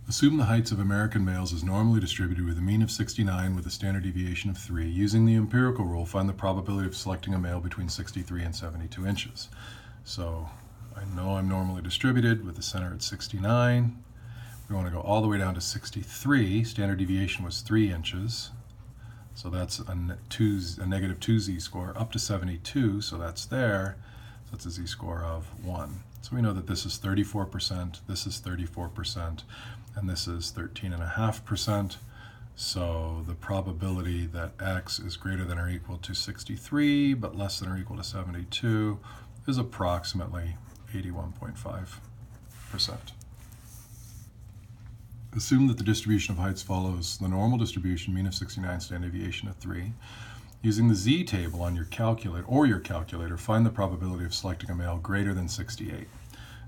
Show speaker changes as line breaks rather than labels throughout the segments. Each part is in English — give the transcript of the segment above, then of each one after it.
Assume the heights of American males is normally distributed with a mean of 69 with a standard deviation of 3. Using the empirical rule, find the probability of selecting a male between 63 and 72 inches. So I know I'm normally distributed with the center at 69. We want to go all the way down to 63. Standard deviation was 3 inches. So that's a negative 2 z-score up to 72, so that's there. So that's a z-score of 1. So we know that this is 34%, this is 34%, and this is 13.5%. So the probability that x is greater than or equal to 63, but less than or equal to 72, is approximately 81.5%. Assume that the distribution of heights follows the normal distribution, mean of 69, standard deviation of 3. Using the z-table on your calculator, find the probability of selecting a male greater than 68.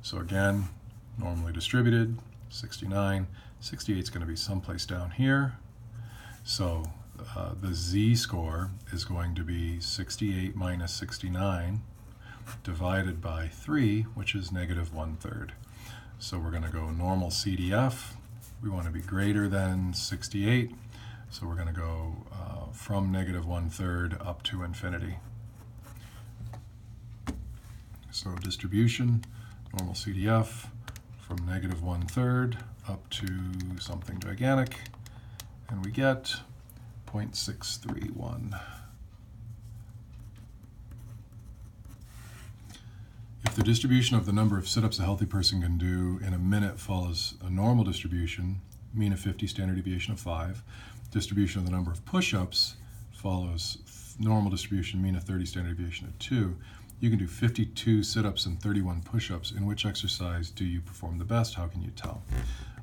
So again, normally distributed, 69. 68 is going to be someplace down here. So the z-score is going to be 68 minus 69 divided by 3, which is negative 1/3. So we're going to go normal CDF. We want to be greater than 68. So we're going to go from negative 1/3 up to infinity. So distribution, normal CDF, from negative 1/3 up to something gigantic, and we get 0.631. If the distribution of the number of sit-ups a healthy person can do in a minute follows a normal distribution, mean of 50, standard deviation of 5, distribution of the number of push-ups follows normal distribution, mean of 30, standard deviation of 2, you can do 52 sit-ups and 31 push-ups. In which exercise do you perform the best? How can you tell?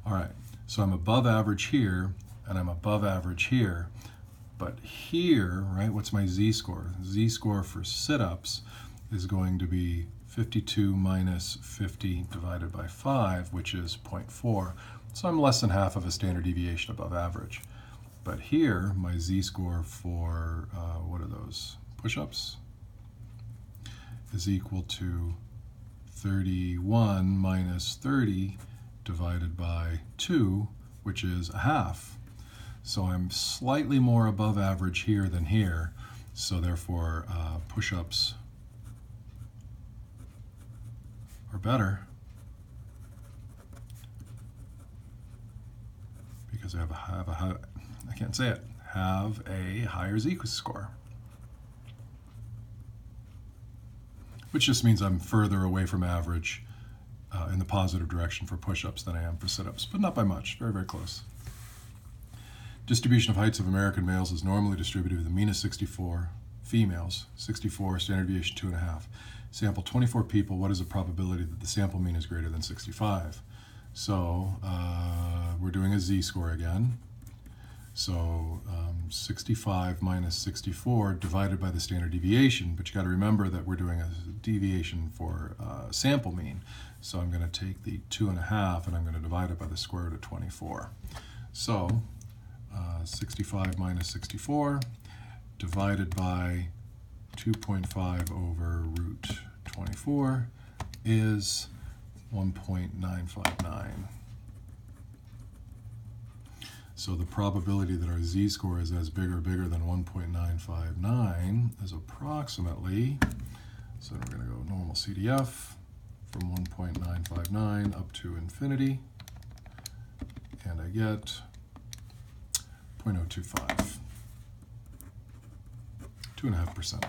All right, so I'm above average here, and I'm above average here, but here, right, what's my z-score? Z-score for sit-ups is going to be 52 minus 50 divided by 5, which is 0.4. So I'm less than half of a standard deviation above average. But here, my z-score for, what are those, push-ups, is equal to 31 minus 30 divided by 2, which is a half. So I'm slightly more above average here than here. So therefore, push-ups are better because I have a higher z-score, which just means I'm further away from average in the positive direction for push-ups than I am for sit-ups, but not by much, very, very close. Distribution of heights of American males is normally distributed with a mean of 64, females, 64, standard deviation 2.5. Sample 24 people, what is the probability that the sample mean is greater than 65? So we're doing a z-score again. So 65 minus 64 divided by the standard deviation, but you got to remember that we're doing a deviation for sample mean. So I'm going to take the 2.5 and I'm going to divide it by the square root of 24. So 65 minus 64 divided by 2.5 over root 24 is 1.959. So the probability that our z-score is as big or bigger than 1.959 is approximately, so we're going to go normal CDF from 1.959 up to infinity, and I get 0.025, 2.5%.